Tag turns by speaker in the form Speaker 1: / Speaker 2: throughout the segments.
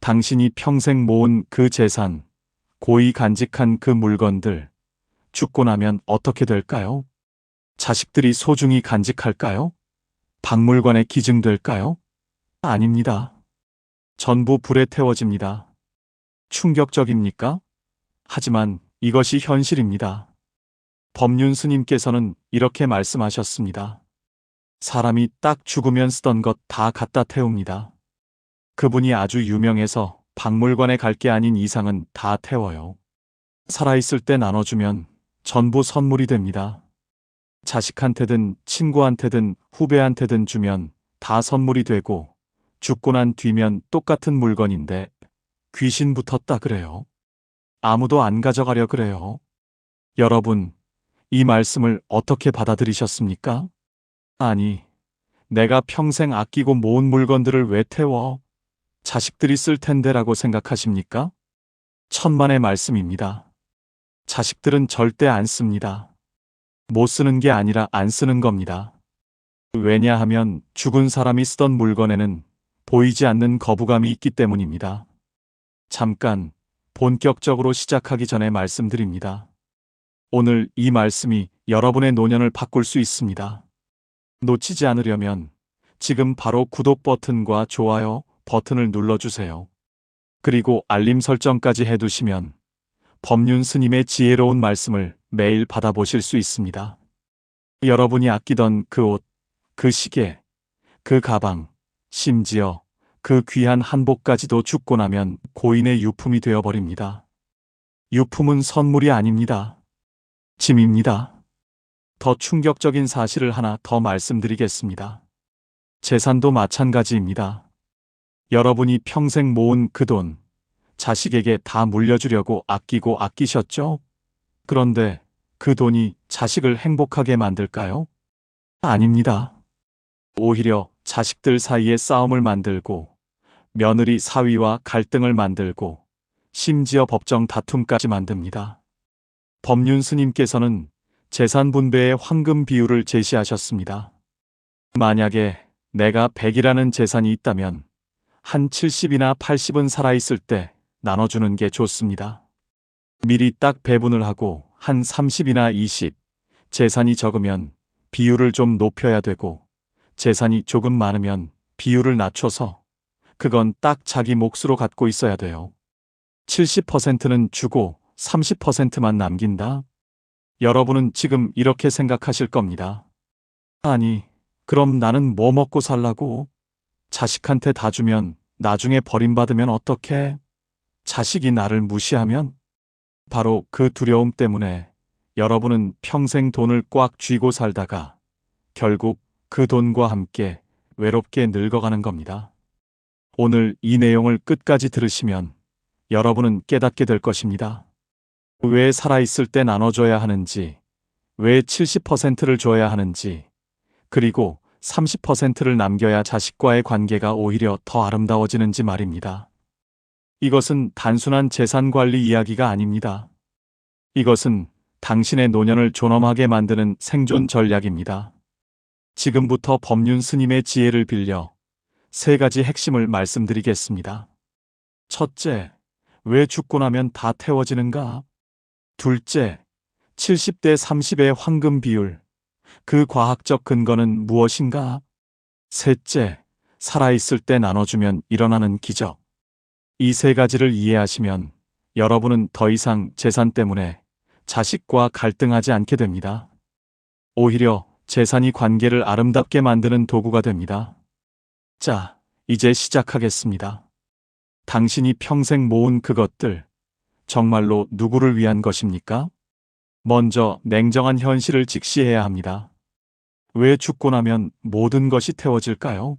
Speaker 1: 당신이 평생 모은 그 재산, 고이 간직한 그 물건들, 죽고 나면 어떻게 될까요? 자식들이 소중히 간직할까요? 박물관에 기증될까요? 아닙니다. 전부 불에 태워집니다. 충격적입니까? 하지만 이것이 현실입니다. 법륜 스님께서는 이렇게 말씀하셨습니다. 사람이 딱 죽으면 쓰던 것 다 갖다 태웁니다. 그분이 아주 유명해서 박물관에 갈 게 아닌 이상은 다 태워요. 살아있을 때 나눠주면 전부 선물이 됩니다. 자식한테든 친구한테든 후배한테든 주면 다 선물이 되고 죽고 난 뒤면 똑같은 물건인데 귀신 붙었다 그래요. 아무도 안 가져가려 그래요. 여러분, 이 말씀을 어떻게 받아들이셨습니까? 아니, 내가 평생 아끼고 모은 물건들을 왜 태워? 자식들이 쓸 텐데라고 생각하십니까? 천만의 말씀입니다. 자식들은 절대 안 씁니다. 못 쓰는 게 아니라 안 쓰는 겁니다. 왜냐하면 죽은 사람이 쓰던 물건에는 보이지 않는 거부감이 있기 때문입니다. 잠깐 본격적으로 시작하기 전에 말씀드립니다. 오늘 이 말씀이 여러분의 노년을 바꿀 수 있습니다. 놓치지 않으려면 지금 바로 구독 버튼과 좋아요 버튼을 눌러주세요. 그리고 알림 설정까지 해두시면 법륜 스님의 지혜로운 말씀을 매일 받아보실 수 있습니다. 여러분이 아끼던 그 옷, 그 시계, 그 가방, 심지어 그 귀한 한복까지도 죽고 나면 고인의 유품이 되어버립니다. 유품은 선물이 아닙니다. 짐입니다. 더 충격적인 사실을 하나 더 말씀드리겠습니다. 재산도 마찬가지입니다. 여러분이 평생 모은 그 돈, 자식에게 다 물려주려고 아끼고 아끼셨죠? 그런데 그 돈이 자식을 행복하게 만들까요? 아닙니다. 오히려 자식들 사이에 싸움을 만들고 며느리 사위와 갈등을 만들고 심지어 법정 다툼까지 만듭니다. 법륜 스님께서는 재산 분배의 황금 비율을 제시하셨습니다. 만약에 내가 100이라는 재산이 있다면 한 70이나 80은 살아있을 때 나눠주는 게 좋습니다. 미리 딱 배분을 하고 한 30이나 20, 재산이 적으면 비율을 좀 높여야 되고 재산이 조금 많으면 비율을 낮춰서 그건 딱 자기 몫으로 갖고 있어야 돼요. 70%는 주고 30%만 남긴다? 여러분은 지금 이렇게 생각하실 겁니다. 아니, 그럼 나는 뭐 먹고 살라고? 자식한테 다 주면 나중에 버림받으면 어떡해? 자식이 나를 무시하면? 바로 그 두려움 때문에 여러분은 평생 돈을 꽉 쥐고 살다가 결국 그 돈과 함께 외롭게 늙어가는 겁니다. 오늘 이 내용을 끝까지 들으시면 여러분은 깨닫게 될 것입니다. 왜 살아있을 때 나눠줘야 하는지, 왜 70%를 줘야 하는지, 그리고 30%를 남겨야 자식과의 관계가 오히려 더 아름다워지는지 말입니다. 이것은 단순한 재산 관리 이야기가 아닙니다. 이것은 당신의 노년을 존엄하게 만드는 생존 전략입니다. 지금부터 법륜 스님의 지혜를 빌려 3가지 핵심을 말씀드리겠습니다. 첫째, 왜 죽고 나면 다 태워지는가? 둘째, 70대 30의 황금 비율, 그 과학적 근거는 무엇인가? 셋째, 살아있을 때 나눠주면 일어나는 기적. 이 3가지를 이해하시면 여러분은 더 이상 재산 때문에 자식과 갈등하지 않게 됩니다. 오히려 재산이 관계를 아름답게 만드는 도구가 됩니다. 자, 이제 시작하겠습니다. 당신이 평생 모은 그것들, 정말로 누구를 위한 것입니까? 먼저 냉정한 현실을 직시해야 합니다. 왜 죽고 나면 모든 것이 태워질까요?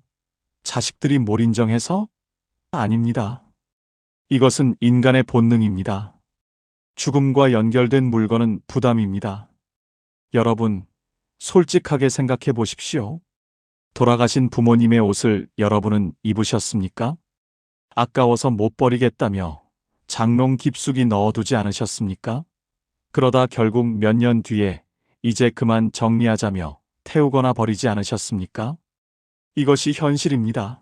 Speaker 1: 자식들이 뭘 인정해서? 아닙니다. 이것은 인간의 본능입니다. 죽음과 연결된 물건은 부담입니다. 여러분, 솔직하게 생각해 보십시오. 돌아가신 부모님의 옷을 여러분은 입으셨습니까? 아까워서 못 버리겠다며 장롱 깊숙이 넣어두지 않으셨습니까? 그러다 결국 몇 년 뒤에 이제 그만 정리하자며 태우거나 버리지 않으셨습니까? 이것이 현실입니다.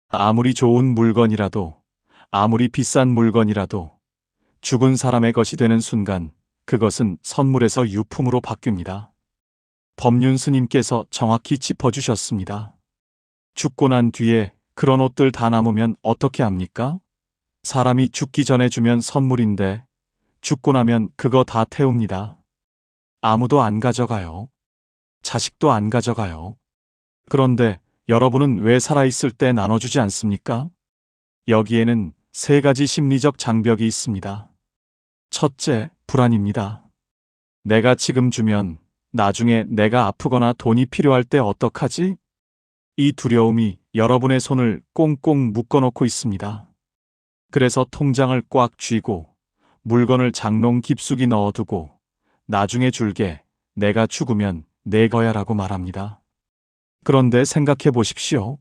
Speaker 1: 아무리 좋은 물건이라도, 아무리 비싼 물건이라도 죽은 사람의 것이 되는 순간 그것은 선물에서 유품으로 바뀝니다. 법륜 스님께서 정확히 짚어주셨습니다. 죽고 난 뒤에 그런 옷들 다 남으면 어떻게 합니까? 사람이 죽기 전에 주면 선물인데 죽고 나면 그거 다 태웁니다. 아무도 안 가져가요. 자식도 안 가져가요. 그런데 여러분은 왜 살아있을 때 나눠주지 않습니까? 여기에는 세 가지 심리적 장벽이 있습니다. 첫째, 불안입니다. 내가 지금 주면 나중에 내가 아프거나 돈이 필요할 때 어떡하지? 이 두려움이 여러분의 손을 꽁꽁 묶어놓고 있습니다. 그래서 통장을 꽉 쥐고 물건을 장롱 깊숙이 넣어두고 나중에 줄게, 내가 죽으면 내 거야라고 말합니다. 그런데 생각해 보십시오.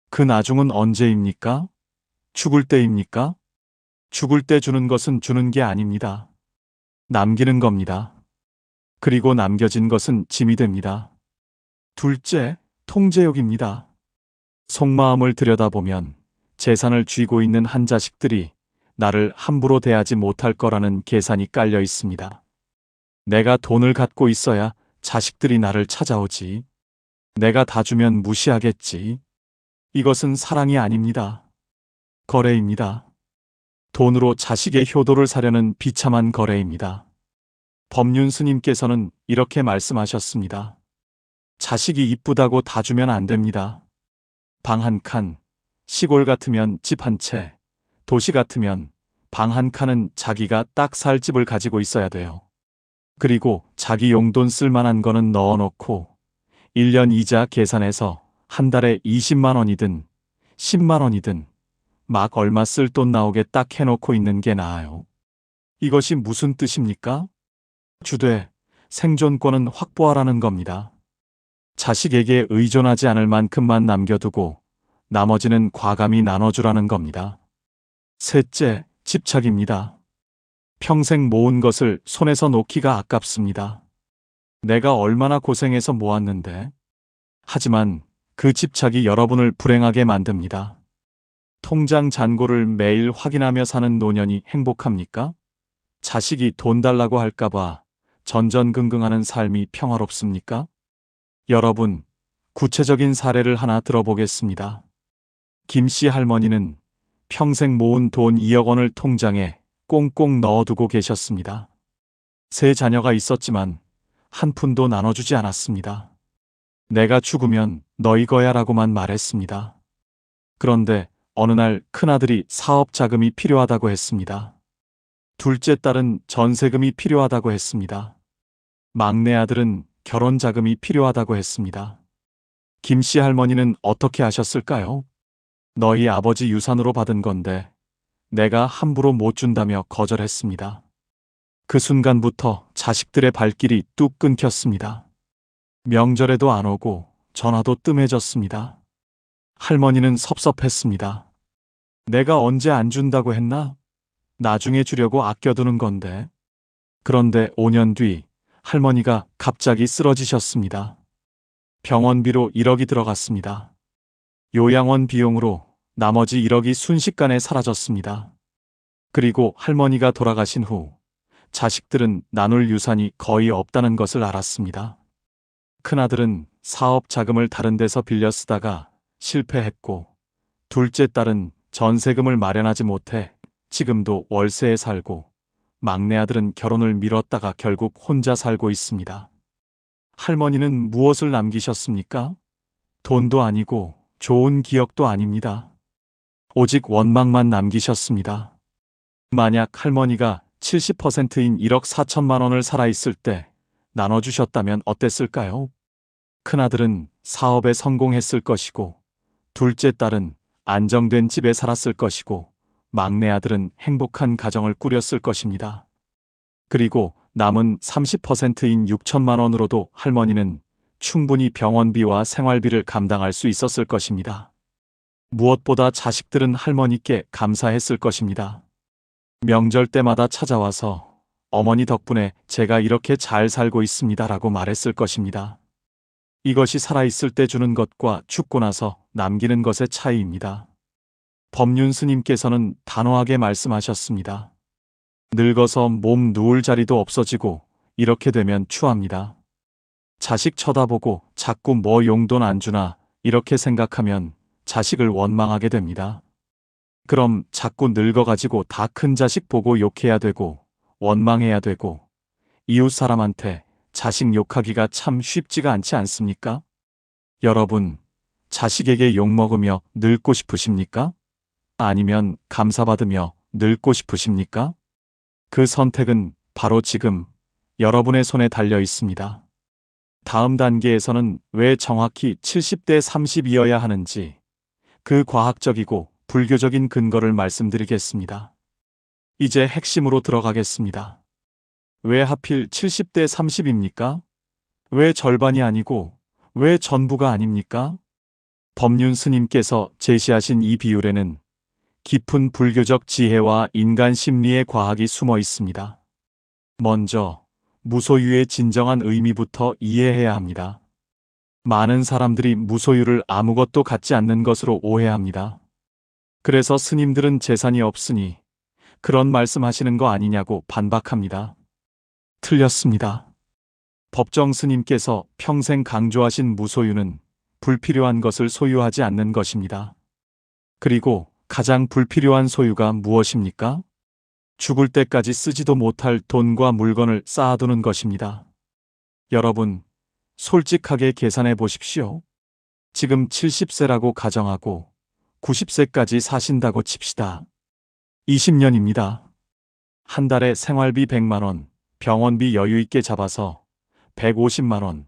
Speaker 1: 그 나중은 언제입니까? 죽을 때입니까? 죽을 때 주는 것은 주는 게 아닙니다. 남기는 겁니다. 그리고 남겨진 것은 짐이 됩니다. 둘째, 통제욕입니다. 속마음을 들여다보면 재산을 쥐고 있는 한 자식들이 나를 함부로 대하지 못할 거라는 계산이 깔려 있습니다. 내가 돈을 갖고 있어야 자식들이 나를 찾아오지. 내가 다 주면 무시하겠지. 이것은 사랑이 아닙니다. 거래입니다. 돈으로 자식의 효도를 사려는 비참한 거래입니다. 법륜 스님께서는 이렇게 말씀하셨습니다. 자식이 이쁘다고 다 주면 안 됩니다. 방 한 칸, 시골 같으면 집 한 채, 도시 같으면 방 한 칸은 자기가 딱 살 집을 가지고 있어야 돼요. 그리고 자기 용돈 쓸만한 거는 넣어놓고 1년 이자 계산해서 한 달에 20만 원이든 10만 원이든 막 얼마 쓸 돈 나오게 딱 해놓고 있는 게 나아요. 이것이 무슨 뜻입니까? 주되 생존권은 확보하라는 겁니다. 자식에게 의존하지 않을 만큼만 남겨두고 나머지는 과감히 나눠주라는 겁니다. 셋째, 집착입니다. 평생 모은 것을 손에서 놓기가 아깝습니다. 내가 얼마나 고생해서 모았는데. 하지만 그 집착이 여러분을 불행하게 만듭니다. 통장 잔고를 매일 확인하며 사는 노년이 행복합니까? 자식이 돈 달라고 할까봐 전전긍긍하는 삶이 평화롭습니까? 여러분, 구체적인 사례를 하나 들어보겠습니다. 김씨 할머니는 평생 모은 돈 2억 원을 통장에 꽁꽁 넣어두고 계셨습니다. 세 자녀가 있었지만 한 푼도 나눠주지 않았습니다. 내가 죽으면 너희 거야라고만 말했습니다. 그런데 어느 날 큰아들이 사업 자금이 필요하다고 했습니다. 둘째 딸은 전세금이 필요하다고 했습니다. 막내 아들은 결혼 자금이 필요하다고 했습니다. 김씨 할머니는 어떻게 하셨을까요? 너희 아버지 유산으로 받은 건데 내가 함부로 못 준다며 거절했습니다. 그 순간부터 자식들의 발길이 뚝 끊겼습니다. 명절에도 안 오고 전화도 뜸해졌습니다. 할머니는 섭섭했습니다. 내가 언제 안 준다고 했나? 나중에 주려고 아껴두는 건데. 그런데 5년 뒤 할머니가 갑자기 쓰러지셨습니다. 병원비로 1억이 들어갔습니다. 요양원 비용으로 나머지 1억이 순식간에 사라졌습니다. 그리고 할머니가 돌아가신 후 자식들은 나눌 유산이 거의 없다는 것을 알았습니다. 큰아들은 사업 자금을 다른 데서 빌려 쓰다가 실패했고, 둘째 딸은 전세금을 마련하지 못해 지금도 월세에 살고, 막내 아들은 결혼을 미뤘다가 결국 혼자 살고 있습니다. 할머니는 무엇을 남기셨습니까? 돈도 아니고 좋은 기억도 아닙니다. 오직 원망만 남기셨습니다. 만약 할머니가 70%인 1억 4천만 원을 살아있을 때 나눠주셨다면 어땠을까요? 큰아들은 사업에 성공했을 것이고, 둘째 딸은 안정된 집에 살았을 것이고, 막내 아들은 행복한 가정을 꾸렸을 것입니다. 그리고 남은 30%인 6천만 원으로도 할머니는 충분히 병원비와 생활비를 감당할 수 있었을 것입니다. 무엇보다 자식들은 할머니께 감사했을 것입니다. 명절 때마다 찾아와서 어머니 덕분에 제가 이렇게 잘 살고 있습니다라고 말했을 것입니다. 이것이 살아있을 때 주는 것과 죽고 나서 남기는 것의 차이입니다. 법륜 스님께서는 단호하게 말씀하셨습니다. 늙어서 몸 누울 자리도 없어지고 이렇게 되면 추합니다. 자식 쳐다보고 자꾸 뭐 용돈 안 주나 이렇게 생각하면 자식을 원망하게 됩니다. 그럼 자꾸 늙어가지고 다 큰 자식 보고 욕해야 되고 원망해야 되고 이웃 사람한테 자식 욕하기가 참 쉽지가 않지 않습니까? 여러분, 자식에게 욕먹으며 늙고 싶으십니까? 아니면 감사받으며 늙고 싶으십니까? 그 선택은 바로 지금 여러분의 손에 달려 있습니다. 다음 단계에서는 왜 정확히 70대 30이어야 하는지 그 과학적이고 불교적인 근거를 말씀드리겠습니다. 이제 핵심으로 들어가겠습니다. 왜 하필 70대 30입니까? 왜 절반이 아니고 왜 전부가 아닙니까? 법륜 스님께서 제시하신 이 비율에는 깊은 불교적 지혜와 인간 심리의 과학이 숨어 있습니다. 먼저 무소유의 진정한 의미부터 이해해야 합니다. 많은 사람들이 무소유를 아무것도 갖지 않는 것으로 오해합니다. 그래서 스님들은 재산이 없으니 그런 말씀하시는 거 아니냐고 반박합니다. 틀렸습니다. 법정 스님께서 평생 강조하신 무소유는 불필요한 것을 소유하지 않는 것입니다. 그리고 가장 불필요한 소유가 무엇입니까? 죽을 때까지 쓰지도 못할 돈과 물건을 쌓아두는 것입니다. 여러분, 솔직하게 계산해 보십시오. 지금 70세라고 가정하고 90세까지 사신다고 칩시다. 20년입니다. 한 달에 생활비 100만 원, 병원비 여유 있게 잡아서 150만 원,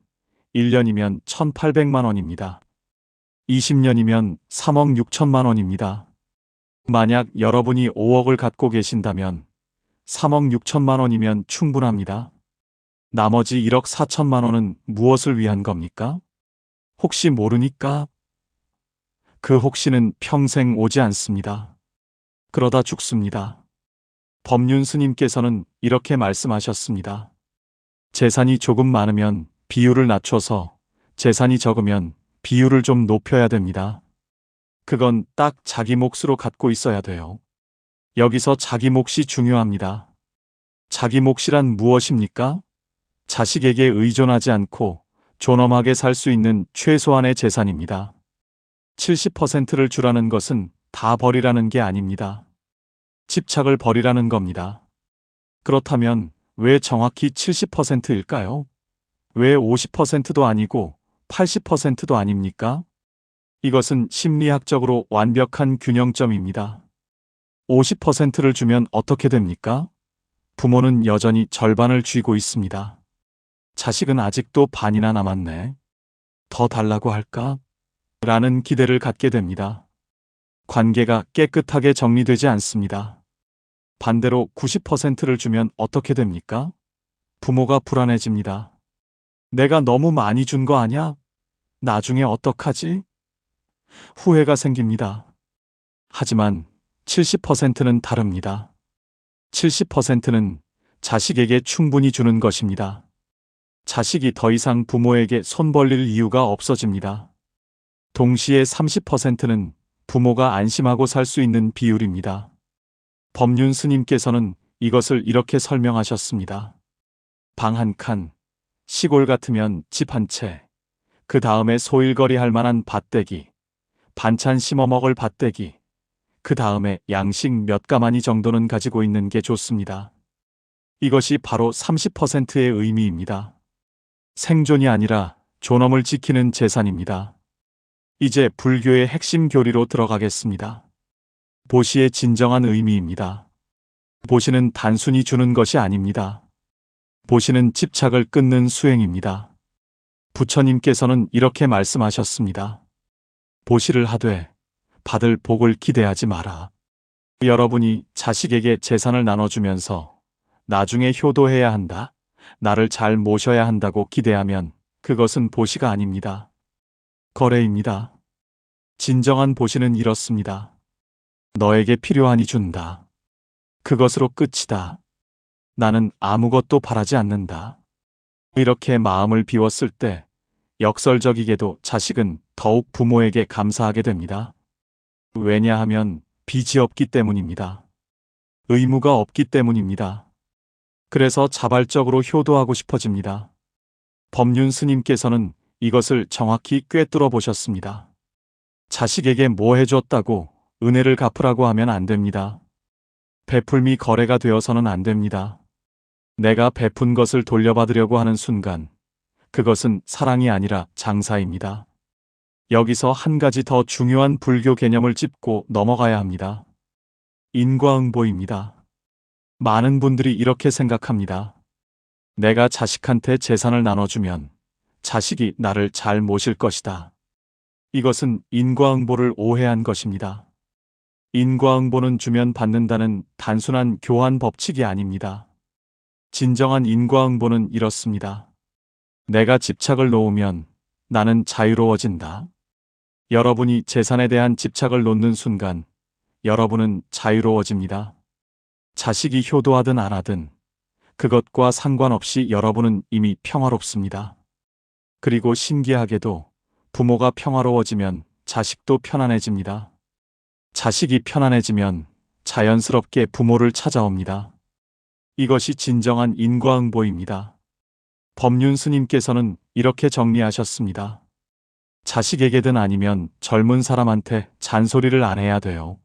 Speaker 1: 1년이면 1,800만 원입니다. 20년이면 3억 6천만 원입니다. 만약 여러분이 5억을 갖고 계신다면 3억 6천만 원이면 충분합니다. 나머지 1억 4천만 원은 무엇을 위한 겁니까? 혹시 모르니까? 그 혹시는 평생 오지 않습니다. 그러다 죽습니다. 법륜 스님께서는 이렇게 말씀하셨습니다. 재산이 조금 많으면 비율을 낮춰서 재산이 적으면 비율을 좀 높여야 됩니다. 그건 딱 자기 몫으로 갖고 있어야 돼요. 여기서 자기 몫이 중요합니다. 자기 몫이란 무엇입니까? 자식에게 의존하지 않고 존엄하게 살 수 있는 최소한의 재산입니다. 70%를 주라는 것은 다 버리라는 게 아닙니다. 집착을 버리라는 겁니다. 그렇다면 왜 정확히 70%일까요? 왜 50%도 아니고 80%도 아닙니까? 이것은 심리학적으로 완벽한 균형점입니다. 50%를 주면 어떻게 됩니까? 부모는 여전히 절반을 쥐고 있습니다. 자식은 아직도 반이나 남았네. 더 달라고 할까? 라는 기대를 갖게 됩니다. 관계가 깨끗하게 정리되지 않습니다. 반대로 90%를 주면 어떻게 됩니까? 부모가 불안해집니다. 내가 너무 많이 준 거 아냐? 나중에 어떡하지? 후회가 생깁니다. 하지만 70%는 다릅니다. 70%는 자식에게 충분히 주는 것입니다. 자식이 더 이상 부모에게 손 벌릴 이유가 없어집니다. 동시에 30%는 부모가 안심하고 살 수 있는 비율입니다. 법륜 스님께서는 이것을 이렇게 설명하셨습니다. 방 한 칸, 시골 같으면 집 한 채, 그 다음에 소일거리 할 만한 밭대기, 반찬 심어 먹을 밭대기, 그 다음에 양식 몇 가마니 정도는 가지고 있는 게 좋습니다. 이것이 바로 30%의 의미입니다. 생존이 아니라 존엄을 지키는 재산입니다. 이제 불교의 핵심 교리로 들어가겠습니다. 보시의 진정한 의미입니다. 보시는 단순히 주는 것이 아닙니다. 보시는 집착을 끊는 수행입니다. 부처님께서는 이렇게 말씀하셨습니다. 보시를 하되 받을 복을 기대하지 마라. 여러분이 자식에게 재산을 나눠주면서 나중에 효도해야 한다, 나를 잘 모셔야 한다고 기대하면 그것은 보시가 아닙니다. 거래입니다. 진정한 보시는 이렇습니다. 너에게 필요하니 준다. 그것으로 끝이다. 나는 아무것도 바라지 않는다. 이렇게 마음을 비웠을 때 역설적이게도 자식은 더욱 부모에게 감사하게 됩니다. 왜냐하면 빚이 없기 때문입니다. 의무가 없기 때문입니다. 그래서 자발적으로 효도하고 싶어집니다. 법륜 스님께서는 이것을 정확히 꿰뚫어 보셨습니다. 자식에게 뭐 해줬다고 은혜를 갚으라고 하면 안 됩니다. 베풀미 거래가 되어서는 안 됩니다. 내가 베푼 것을 돌려받으려고 하는 순간 그것은 사랑이 아니라 장사입니다. 여기서 한 가지 더 중요한 불교 개념을 짚고 넘어가야 합니다. 인과응보입니다. 많은 분들이 이렇게 생각합니다. 내가 자식한테 재산을 나눠주면 자식이 나를 잘 모실 것이다. 이것은 인과응보를 오해한 것입니다. 인과응보는 주면 받는다는 단순한 교환 법칙이 아닙니다. 진정한 인과응보는 이렇습니다. 내가 집착을 놓으면 나는 자유로워진다. 여러분이 재산에 대한 집착을 놓는 순간 여러분은 자유로워집니다. 자식이 효도하든 안 하든 그것과 상관없이 여러분은 이미 평화롭습니다. 그리고 신기하게도 부모가 평화로워지면 자식도 편안해집니다. 자식이 편안해지면 자연스럽게 부모를 찾아옵니다. 이것이 진정한 인과응보입니다. 법륜 스님께서는 이렇게 정리하셨습니다. 자식에게든 아니면 젊은 사람한테 잔소리를 안 해야 돼요.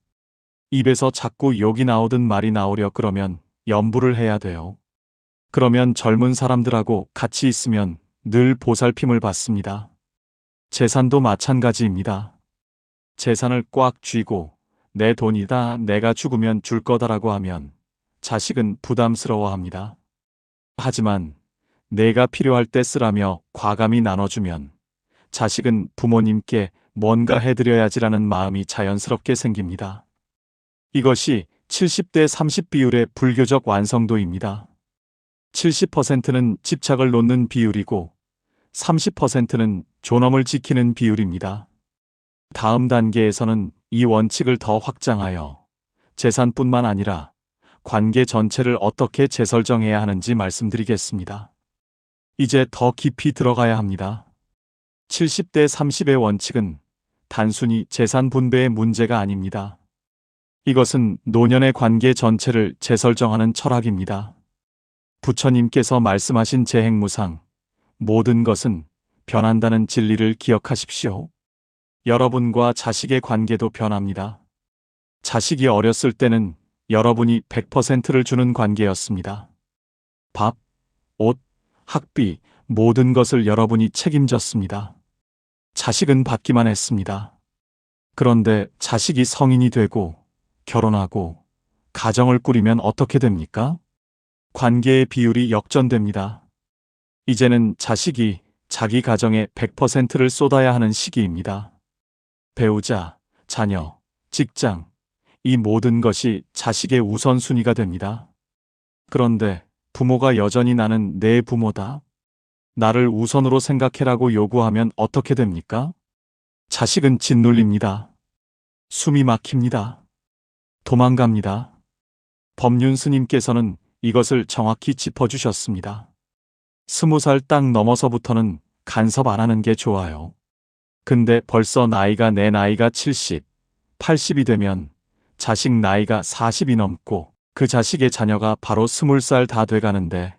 Speaker 1: 입에서 자꾸 욕이 나오든 말이 나오려 그러면 염불을 해야 돼요. 그러면 젊은 사람들하고 같이 있으면 늘 보살핌을 받습니다. 재산도 마찬가지입니다. 재산을 꽉 쥐고 내 돈이다, 내가 죽으면 줄 거다라고 하면 자식은 부담스러워합니다. 하지만 내가 필요할 때 쓰라며 과감히 나눠주면 자식은 부모님께 뭔가 해드려야지라는 마음이 자연스럽게 생깁니다. 이것이 70대 30 비율의 불교적 완성도입니다. 70%는 집착을 놓는 비율이고 30%는 존엄을 지키는 비율입니다. 다음 단계에서는 이 원칙을 더 확장하여 재산뿐만 아니라 관계 전체를 어떻게 재설정해야 하는지 말씀드리겠습니다. 이제 더 깊이 들어가야 합니다. 70대 30의 원칙은 단순히 재산 분배의 문제가 아닙니다. 이것은 노년의 관계 전체를 재설정하는 철학입니다. 부처님께서 말씀하신 재행무상, 모든 것은 변한다는 진리를 기억하십시오. 여러분과 자식의 관계도 변합니다. 자식이 어렸을 때는 여러분이 100%를 주는 관계였습니다. 밥, 옷, 학비, 모든 것을 여러분이 책임졌습니다. 자식은 받기만 했습니다. 그런데 자식이 성인이 되고 결혼하고 가정을 꾸리면 어떻게 됩니까? 관계의 비율이 역전됩니다. 이제는 자식이 자기 가정에 100%를 쏟아야 하는 시기입니다. 배우자, 자녀, 직장, 이 모든 것이 자식의 우선순위가 됩니다. 그런데 부모가 여전히 나는 내 부모다, 나를 우선으로 생각해라고 요구하면 어떻게 됩니까? 자식은 짓눌립니다. 숨이 막힙니다. 도망갑니다. 법륜 스님께서는 이것을 정확히 짚어주셨습니다. 20살 딱 넘어서부터는 간섭 안 하는 게 좋아요. 근데 벌써 내 나이가 70, 80이 되면 자식 나이가 40이 넘고 그 자식의 자녀가 바로 20살 다 돼가는데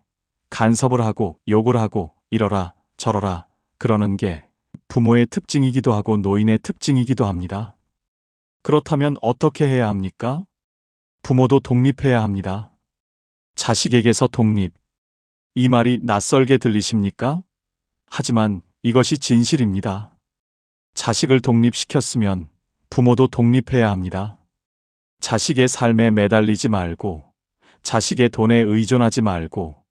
Speaker 1: 간섭을 하고 욕을 하고 이러라 저러라 그러는 게 부모의 특징이기도 하고 노인의 특징이기도 합니다. 그렇다면 어떻게 해야 합니까? 부모도 독립해야 합니다. 자식에게서 독립. 이 말이 낯설게 들리십니까? 하지만 이것이 진실입니다. 자식을 독립시켰으면 부모도 독립해야 합니다. 자식의 삶에 매달리지 말고, 자식의 돈에 의존하지 말고,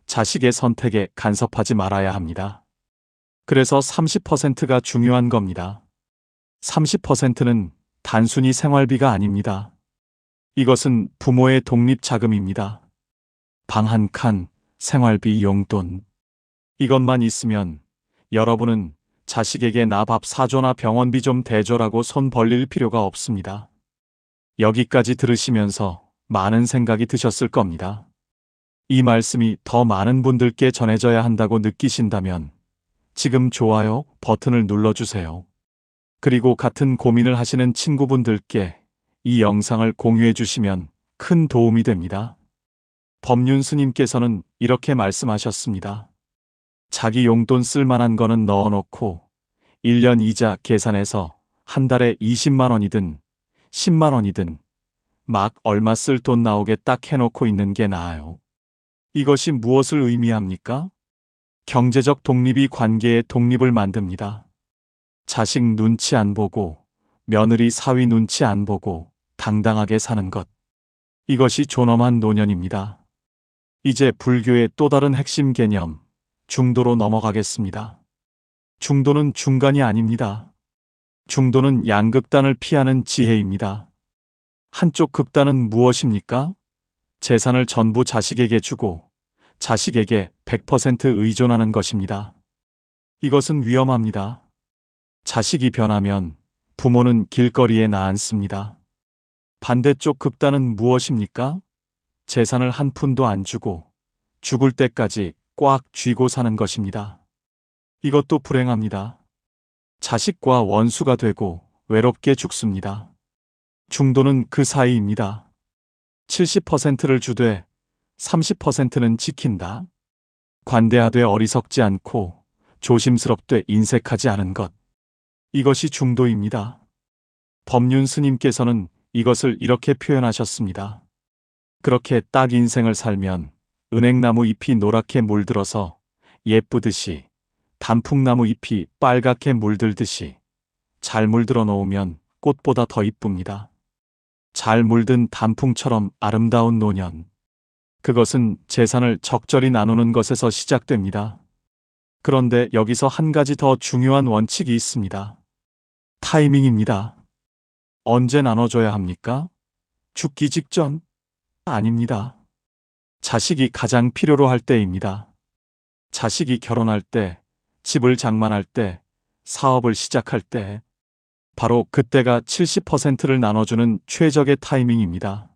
Speaker 1: 자식의 선택에 간섭하지 말아야 합니다. 그래서 30%가 중요한 겁니다. 30%는 단순히 생활비가 아닙니다. 이것은 부모의 독립 자금입니다. 방 한 칸, 생활비, 용돈. 이것만 있으면 여러분은 자식에게 나 밥 사줘나 병원비 좀 대줘라고 손 벌릴 필요가 없습니다. 여기까지 들으시면서 많은 생각이 드셨을 겁니다. 이 말씀이 더 많은 분들께 전해져야 한다고 느끼신다면 지금 좋아요 버튼을 눌러주세요. 그리고 같은 고민을 하시는 친구분들께 이 영상을 공유해 주시면 큰 도움이 됩니다. 법륜 스님께서는 이렇게 말씀하셨습니다. 자기 용돈 쓸만한 거는 넣어놓고 1년 이자 계산해서 한 달에 20만 원이든 10만 원이든 막 얼마 쓸 돈 나오게 딱 해놓고 있는 게 나아요. 이것이 무엇을 의미합니까? 경제적 독립이 관계의 독립을 만듭니다. 자식 눈치 안 보고 며느리 사위 눈치 안 보고 당당하게 사는 것. 이것이 존엄한 노년입니다. 이제 불교의 또 다른 핵심 개념, 중도로 넘어가겠습니다. 중도는 중간이 아닙니다. 중도는 양극단을 피하는 지혜입니다. 한쪽 극단은 무엇입니까? 재산을 전부 자식에게 주고 자식에게 100% 의존하는 것입니다. 이것은 위험합니다. 자식이 변하면 부모는 길거리에 나앉습니다. 반대쪽 극단은 무엇입니까? 재산을 한 푼도 안 주고 죽을 때까지 꽉 쥐고 사는 것입니다. 이것도 불행합니다. 자식과 원수가 되고 외롭게 죽습니다. 중도는 그 사이입니다. 70%를 주되 30%는 지킨다. 관대하되 어리석지 않고 조심스럽되 인색하지 않은 것. 이것이 중도입니다. 법륜 스님께서는 이것을 이렇게 표현하셨습니다. 그렇게 딱 인생을 살면 은행나무 잎이 노랗게 물들어서 예쁘듯이 단풍나무 잎이 빨갛게 물들듯이 잘 물들어 놓으면 꽃보다 더 이쁩니다. 잘 물든 단풍처럼 아름다운 노년. 그것은 재산을 적절히 나누는 것에서 시작됩니다. 그런데 여기서 한 가지 더 중요한 원칙이 있습니다. 타이밍입니다. 언제 나눠줘야 합니까? 죽기 직전? 아닙니다. 자식이 가장 필요로 할 때입니다. 자식이 결혼할 때, 집을 장만할 때, 사업을 시작할 때, 바로 그때가 70%를 나눠주는 최적의 타이밍입니다.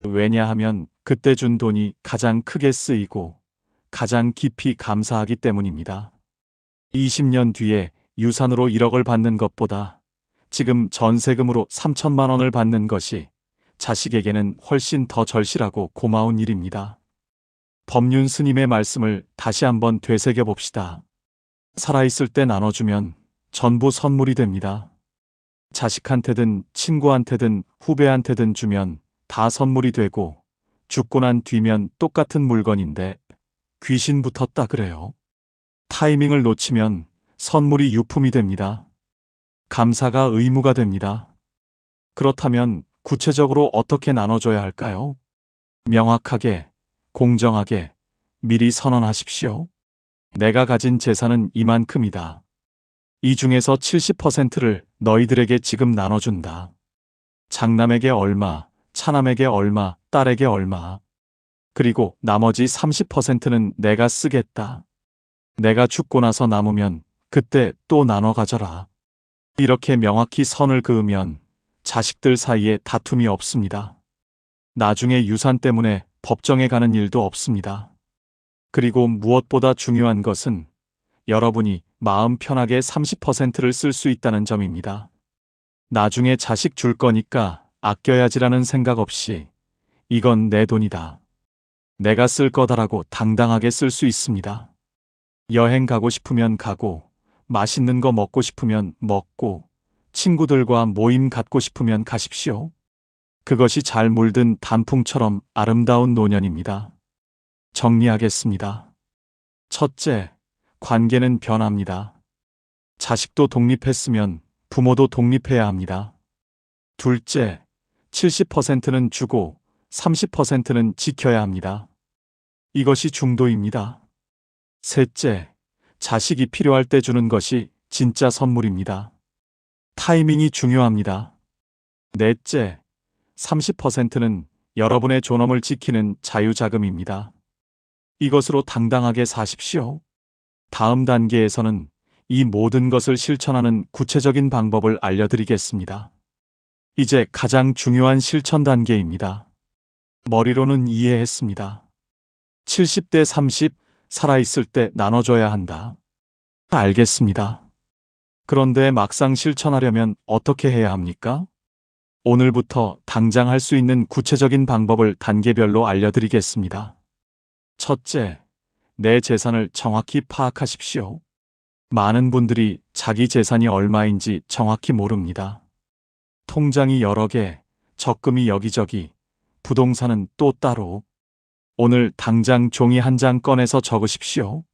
Speaker 1: 왜냐하면 그때 준 돈이 가장 크게 쓰이고 가장 깊이 감사하기 때문입니다. 20년 뒤에 유산으로 1억을 받는 것보다 지금 전세금으로 3천만 원을 받는 것이 자식에게는 훨씬 더 절실하고 고마운 일입니다. 법륜 스님의 말씀을 다시 한번 되새겨 봅시다. 살아있을 때 나눠주면 전부 선물이 됩니다. 자식한테든 친구한테든 후배한테든 주면 다 선물이 되고 죽고 난 뒤면 똑같은 물건인데 귀신 붙었다 그래요. 타이밍을 놓치면 선물이 유품이 됩니다. 감사가 의무가 됩니다. 그렇다면 구체적으로 어떻게 나눠줘야 할까요? 명확하게, 공정하게 미리 선언하십시오. 내가 가진 재산은 이만큼이다. 이 중에서 70%를 너희들에게 지금 나눠준다. 장남에게 얼마, 차남에게 얼마, 딸에게 얼마. 그리고 나머지 30%는 내가 쓰겠다. 내가 죽고 나서 남으면 그때 또 나눠 가져라. 이렇게 명확히 선을 그으면 자식들 사이에 다툼이 없습니다. 나중에 유산 때문에 법정에 가는 일도 없습니다. 그리고 무엇보다 중요한 것은 여러분이 마음 편하게 30%를 쓸 수 있다는 점입니다. 나중에 자식 줄 거니까 아껴야지라는 생각 없이 이건 내 돈이다. 내가 쓸 거다라고 당당하게 쓸 수 있습니다. 여행 가고 싶으면 가고, 맛있는 거 먹고 싶으면 먹고, 친구들과 모임 갖고 싶으면 가십시오. 그것이 잘 물든 단풍처럼 아름다운 노년입니다. 정리하겠습니다. 첫째, 관계는 변합니다. 자식도 독립했으면 부모도 독립해야 합니다. 둘째, 70%는 주고 30%는 지켜야 합니다. 이것이 중도입니다. 셋째, 자식이 필요할 때 주는 것이 진짜 선물입니다. 타이밍이 중요합니다. 넷째, 30%는 여러분의 존엄을 지키는 자유자금입니다. 이것으로 당당하게 사십시오. 다음 단계에서는 이 모든 것을 실천하는 구체적인 방법을 알려드리겠습니다. 이제 가장 중요한 실천 단계입니다. 머리로는 이해했습니다. 70대 30, 살아있을 때 나눠줘야 한다. 알겠습니다. 그런데 막상 실천하려면 어떻게 해야 합니까? 오늘부터 당장 할 수 있는 구체적인 방법을 단계별로 알려드리겠습니다. 첫째, 내 재산을 정확히 파악하십시오. 많은 분들이 자기 재산이 얼마인지 정확히 모릅니다. 통장이 여러 개, 적금이 여기저기, 부동산은 또 따로. 오늘 당장 종이 한 장 꺼내서 적으십시오.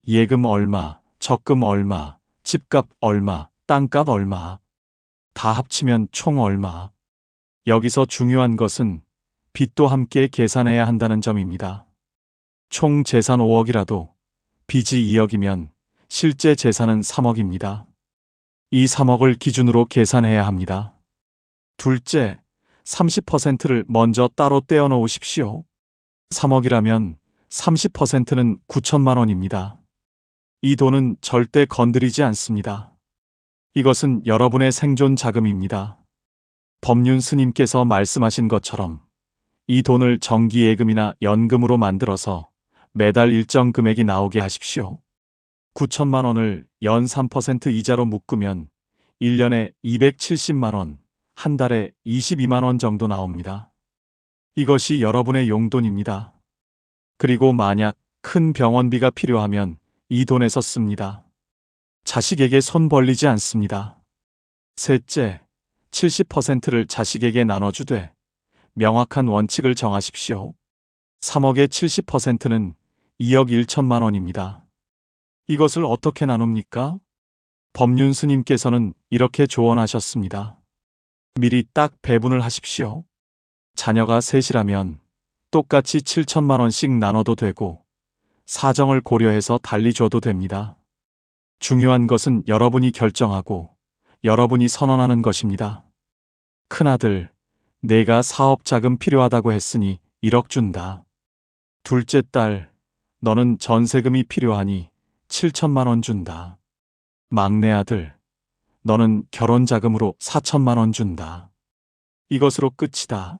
Speaker 1: 예금 얼마, 적금 얼마, 집값 얼마, 땅값 얼마. 다 합치면 총 얼마. 여기서 중요한 것은 빚도 함께 계산해야 한다는 점입니다. 총 재산 5억이라도 빚이 2억이면 실제 재산은 3억입니다. 이 3억을 기준으로 계산해야 합니다. 둘째, 30%를 먼저 따로 떼어 놓으십시오. 3억이라면 30%는 9천만 원입니다. 이 돈은 절대 건드리지 않습니다. 이것은 여러분의 생존 자금입니다. 법륜 스님께서 말씀하신 것처럼 이 돈을 정기예금이나 연금으로 만들어서 매달 일정 금액이 나오게 하십시오. 9천만 원을 연 3% 이자로 묶으면 1년에 270만 원, 한 달에 22만 원 정도 나옵니다. 이것이 여러분의 용돈입니다. 그리고 만약 큰 병원비가 필요하면 이 돈에서 씁니다. 자식에게 손 벌리지 않습니다. 셋째, 70%를 자식에게 나눠주되 명확한 원칙을 정하십시오. 3억의 70%는 2억 1천만 원입니다. 이것을 어떻게 나눕니까? 법륜 스님께서는 이렇게 조언하셨습니다. 미리 딱 배분을 하십시오. 자녀가 셋이라면 똑같이 7천만 원씩 나눠도 되고 사정을 고려해서 달리 줘도 됩니다. 중요한 것은 여러분이 결정하고 여러분이 선언하는 것입니다. 큰아들, 내가 사업 자금 필요하다고 했으니 1억 준다. 둘째 딸, 너는 전세금이 필요하니 7천만 원 준다. 막내 아들, 너는 결혼 자금으로 4천만 원 준다. 이것으로 끝이다.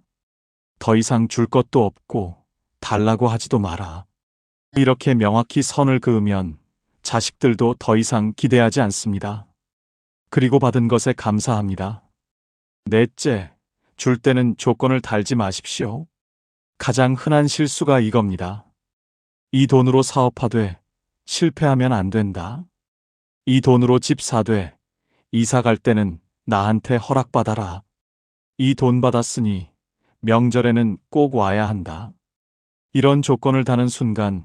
Speaker 1: 더 이상 줄 것도 없고 달라고 하지도 마라. 이렇게 명확히 선을 그으면 자식들도 더 이상 기대하지 않습니다. 그리고 받은 것에 감사합니다. 넷째, 줄 때는 조건을 달지 마십시오. 가장 흔한 실수가 이겁니다. 이 돈으로 사업하되 실패하면 안 된다. 이 돈으로 집 사되 이사 갈 때는 나한테 허락받아라. 이 돈 받았으니 명절에는 꼭 와야 한다. 이런 조건을 다는 순간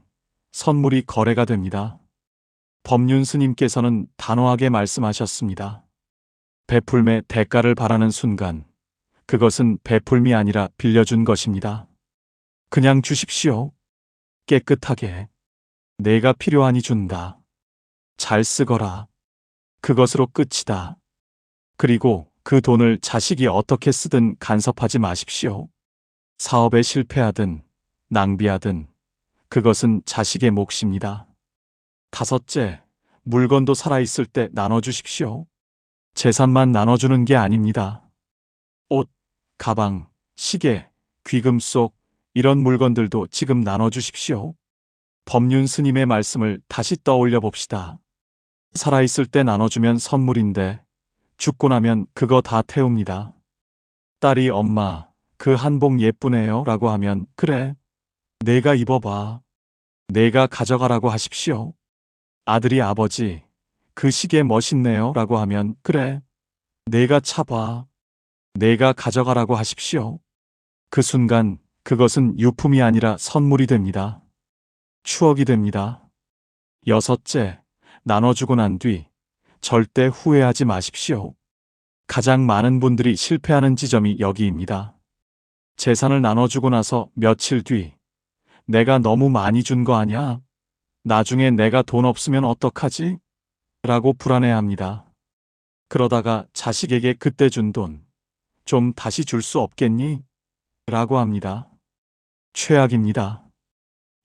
Speaker 1: 선물이 거래가 됩니다. 법륜 스님께서는 단호하게 말씀하셨습니다. 베풀매 대가를 바라는 순간 그것은 베풀미 아니라 빌려준 것입니다. 그냥 주십시오. 깨끗하게. 내가 필요하니 준다. 잘 쓰거라. 그것으로 끝이다. 그리고 그 돈을 자식이 어떻게 쓰든 간섭하지 마십시오. 사업에 실패하든 낭비하든 그것은 자식의 몫입니다. 다섯째, 물건도 살아있을 때 나눠주십시오. 재산만 나눠주는 게 아닙니다. 옷, 가방, 시계, 귀금속 이런 물건들도 지금 나눠주십시오. 법륜 스님의 말씀을 다시 떠올려 봅시다. 살아있을 때 나눠주면 선물인데 죽고 나면 그거 다 태웁니다. 딸이 엄마, 그 한복 예쁘네요 라고 하면 그래, 내가 입어봐. 내가 가져가라고 하십시오. 아들이 아버지, 그 시계 멋있네요 라고 하면 그래, 내가 차봐. 내가 가져가라고 하십시오. 그 순간 그것은 유품이 아니라 선물이 됩니다. 추억이 됩니다. 여섯째, 나눠주고 난 뒤 절대 후회하지 마십시오. 가장 많은 분들이 실패하는 지점이 여기입니다. 재산을 나눠주고 나서 며칠 뒤 내가 너무 많이 준 거 아냐? 나중에 내가 돈 없으면 어떡하지? 라고 불안해합니다. 그러다가 자식에게 그때 준 돈 좀 다시 줄 수 없겠니? 라고 합니다. 최악입니다.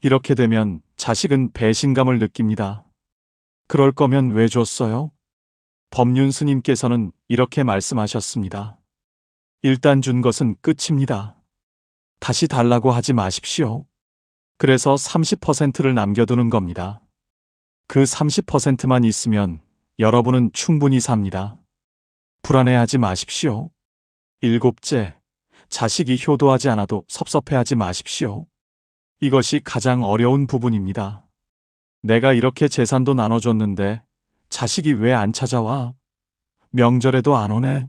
Speaker 1: 이렇게 되면 자식은 배신감을 느낍니다. 그럴 거면 왜 줬어요? 법륜 스님께서는 이렇게 말씀하셨습니다. 일단 준 것은 끝입니다. 다시 달라고 하지 마십시오. 그래서 30%를 남겨두는 겁니다. 그 30%만 있으면 여러분은 충분히 삽니다. 불안해하지 마십시오. 일곱째, 자식이 효도하지 않아도 섭섭해하지 마십시오. 이것이 가장 어려운 부분입니다. 내가 이렇게 재산도 나눠줬는데 자식이 왜 안 찾아와? 명절에도 안 오네?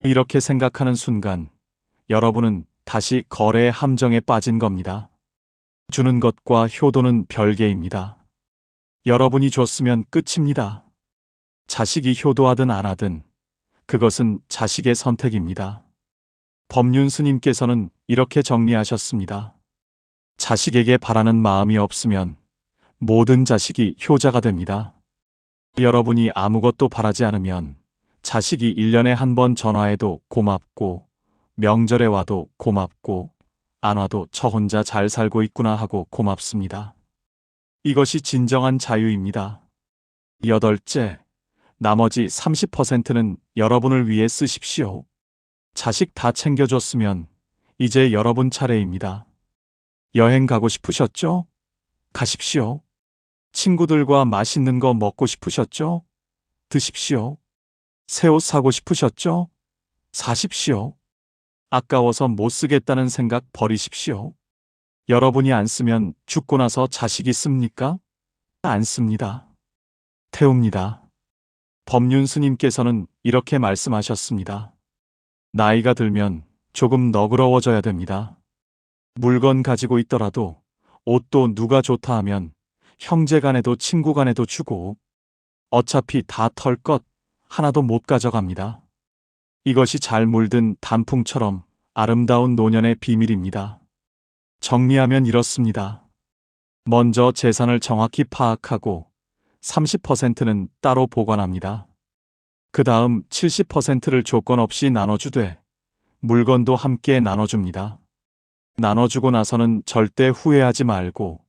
Speaker 1: 이렇게 생각하는 순간 여러분은 다시 거래의 함정에 빠진 겁니다. 주는 것과 효도는 별개입니다. 여러분이 줬으면 끝입니다. 자식이 효도하든 안 하든 그것은 자식의 선택입니다. 법륜 스님께서는 이렇게 정리하셨습니다. 자식에게 바라는 마음이 없으면 모든 자식이 효자가 됩니다. 여러분이 아무것도 바라지 않으면 자식이 1년에 한 번 전화해도 고맙고 명절에 와도 고맙고 안 와도 저 혼자 잘 살고 있구나 하고 고맙습니다. 이것이 진정한 자유입니다. 여덟째, 나머지 30%는 여러분을 위해 쓰십시오. 자식 다 챙겨줬으면 이제 여러분 차례입니다. 여행 가고 싶으셨죠? 가십시오. 친구들과 맛있는 거 먹고 싶으셨죠? 드십시오. 새 옷 사고 싶으셨죠? 사십시오. 아까워서 못 쓰겠다는 생각 버리십시오. 여러분이 안 쓰면 죽고 나서 자식이 씁니까? 안 씁니다. 태웁니다. 법륜 스님께서는 이렇게 말씀하셨습니다. 나이가 들면 조금 너그러워져야 됩니다. 물건 가지고 있더라도 옷도 누가 좋다 하면 형제 간에도 친구 간에도 주고 어차피 다 털 것 하나도 못 가져갑니다. 이것이 잘 물든 단풍처럼 아름다운 노년의 비밀입니다. 정리하면 이렇습니다. 먼저 재산을 정확히 파악하고 30%는 따로 보관합니다. 그 다음 70%를 조건 없이 나눠주되 물건도 함께 나눠줍니다. 나눠주고 나서는 절대 후회하지 말고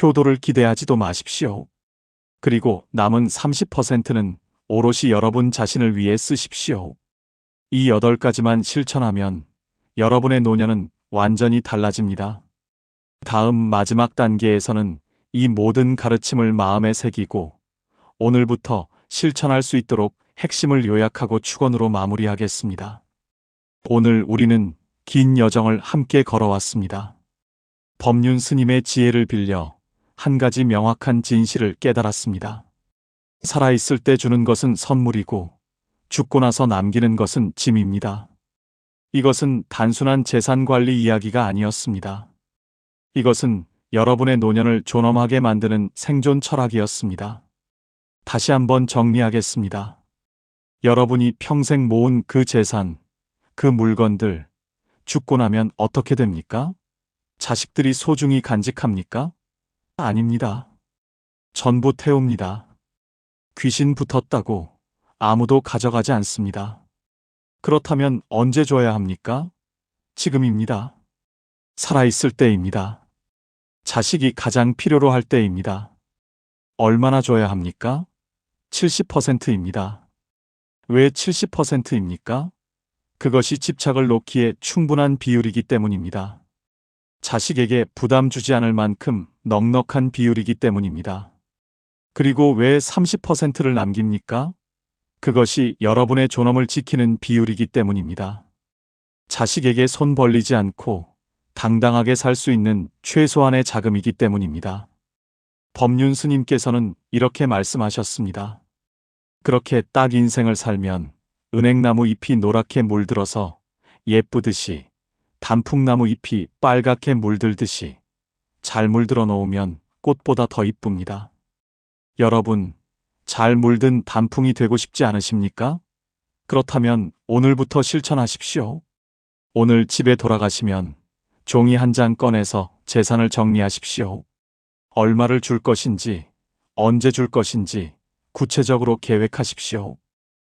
Speaker 1: 효도를 기대하지도 마십시오. 그리고 남은 30%는 오롯이 여러분 자신을 위해 쓰십시오. 이 8가지만 실천하면 여러분의 노년은 완전히 달라집니다. 다음 마지막 단계에서는 이 모든 가르침을 마음에 새기고 오늘부터 실천할 수 있도록 핵심을 요약하고 축원으로 마무리하겠습니다. 오늘 우리는 긴 여정을 함께 걸어왔습니다. 법륜 스님의 지혜를 빌려 한 가지 명확한 진실을 깨달았습니다. 살아있을 때 주는 것은 선물이고 죽고 나서 남기는 것은 짐입니다. 이것은 단순한 재산 관리 이야기가 아니었습니다. 이것은 여러분의 노년을 존엄하게 만드는 생존 철학이었습니다. 다시 한번 정리하겠습니다. 여러분이 평생 모은 그 재산, 그 물건들, 죽고 나면 어떻게 됩니까? 자식들이 소중히 간직합니까? 아닙니다. 전부 태웁니다. 귀신 붙었다고 아무도 가져가지 않습니다. 그렇다면 언제 줘야 합니까? 지금입니다. 살아있을 때입니다. 자식이 가장 필요로 할 때입니다. 얼마나 줘야 합니까? 70%입니다. 왜 70%입니까? 그것이 집착을 놓기에 충분한 비율이기 때문입니다. 자식에게 부담 주지 않을 만큼 넉넉한 비율이기 때문입니다. 그리고 왜 30%를 남깁니까? 그것이 여러분의 존엄을 지키는 비율이기 때문입니다. 자식에게 손 벌리지 않고 당당하게 살 수 있는 최소한의 자금이기 때문입니다. 법륜 스님께서는 이렇게 말씀하셨습니다. 그렇게 딱 인생을 살면 은행나무 잎이 노랗게 물들어서 예쁘듯이 단풍나무 잎이 빨갛게 물들듯이 잘 물들어 놓으면 꽃보다 더 이쁩니다. 여러분, 잘 물든 단풍이 되고 싶지 않으십니까? 그렇다면 오늘부터 실천하십시오. 오늘 집에 돌아가시면 종이 한 장 꺼내서 재산을 정리하십시오. 얼마를 줄 것인지, 언제 줄 것인지 구체적으로 계획하십시오.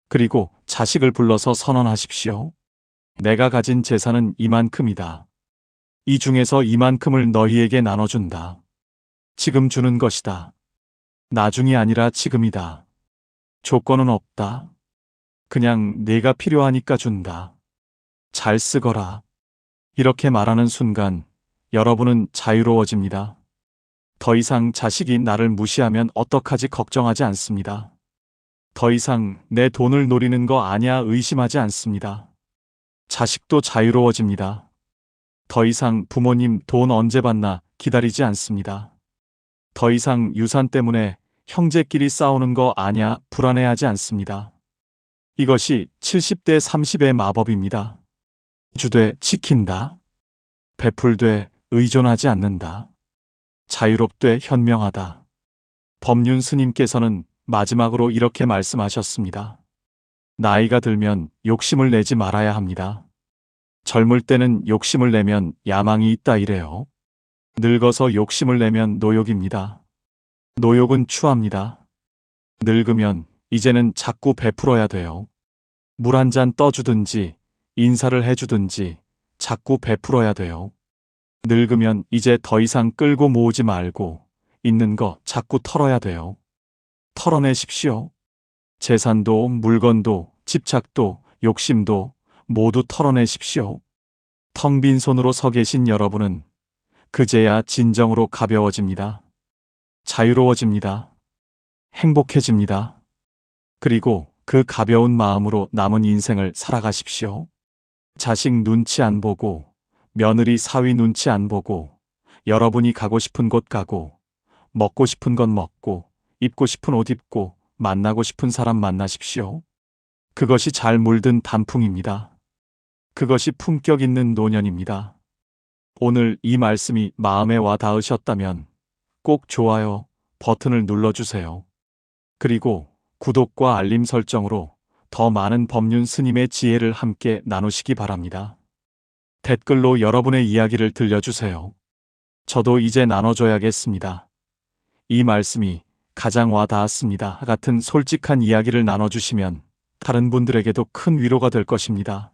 Speaker 1: 그리고 자식을 불러서 선언하십시오. 내가 가진 재산은 이만큼이다. 이 중에서 이만큼을 너희에게 나눠준다. 지금 주는 것이다. 나중이 아니라 지금이다. 조건은 없다. 그냥 내가 필요하니까 준다. 잘 쓰거라. 이렇게 말하는 순간 여러분은 자유로워집니다. 더 이상 자식이 나를 무시하면 어떡하지 걱정하지 않습니다. 더 이상 내 돈을 노리는 거 아냐 의심하지 않습니다. 자식도 자유로워집니다. 더 이상 부모님 돈 언제 받나 기다리지 않습니다. 더 이상 유산 때문에 형제끼리 싸우는 거 아냐 불안해하지 않습니다. 이것이 70대 30의 마법입니다. 주되 지킨다. 베풀되 의존하지 않는다. 자유롭되 현명하다. 법륜 스님께서는 마지막으로 이렇게 말씀하셨습니다. 나이가 들면 욕심을 내지 말아야 합니다. 젊을 때는 욕심을 내면 야망이 있다 이래요. 늙어서 욕심을 내면 노욕입니다. 노욕은 추합니다. 늙으면 이제는 자꾸 베풀어야 돼요. 물 한 잔 떠주든지 인사를 해주든지 자꾸 베풀어야 돼요. 늙으면 이제 더 이상 끌고 모으지 말고 있는 거 자꾸 털어야 돼요. 털어내십시오. 재산도 물건도 집착도 욕심도 모두 털어내십시오. 텅 빈 손으로 서 계신 여러분은 그제야 진정으로 가벼워집니다. 자유로워집니다. 행복해집니다. 그리고 그 가벼운 마음으로 남은 인생을 살아가십시오. 자식 눈치 안 보고, 며느리 사위 눈치 안 보고, 여러분이 가고 싶은 곳 가고, 먹고 싶은 건 먹고, 입고 싶은 옷 입고, 만나고 싶은 사람 만나십시오. 그것이 잘 물든 단풍입니다. 그것이 품격 있는 노년입니다. 오늘 이 말씀이 마음에 와 닿으셨다면 꼭 좋아요 버튼을 눌러주세요. 그리고 구독과 알림 설정으로 더 많은 법륜 스님의 지혜를 함께 나누시기 바랍니다. 댓글로 여러분의 이야기를 들려주세요. 저도 이제 나눠줘야겠습니다. 이 말씀이 가장 와 닿았습니다. 같은 솔직한 이야기를 나눠주시면 다른 분들에게도 큰 위로가 될 것입니다.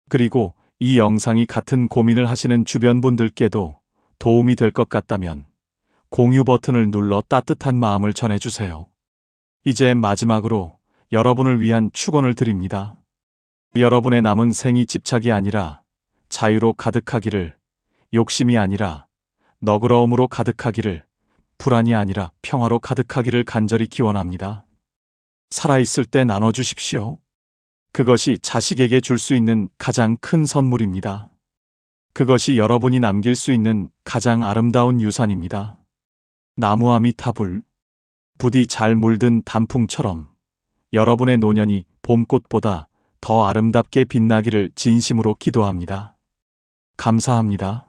Speaker 1: 그리고 이 영상이 같은 고민을 하시는 주변 분들께도 도움이 될 것 같다면 공유 버튼을 눌러 따뜻한 마음을 전해주세요. 이제 마지막으로 여러분을 위한 축원을 드립니다. 여러분의 남은 생이 집착이 아니라 자유로 가득하기를, 욕심이 아니라 너그러움으로 가득하기를, 불안이 아니라 평화로 가득하기를 간절히 기원합니다. 살아있을 때 나눠주십시오. 그것이 자식에게 줄 수 있는 가장 큰 선물입니다. 그것이 여러분이 남길 수 있는 가장 아름다운 유산입니다. 나무아미타불. 부디 잘 물든 단풍처럼 여러분의 노년이 봄꽃보다 더 아름답게 빛나기를 진심으로 기도합니다. 감사합니다.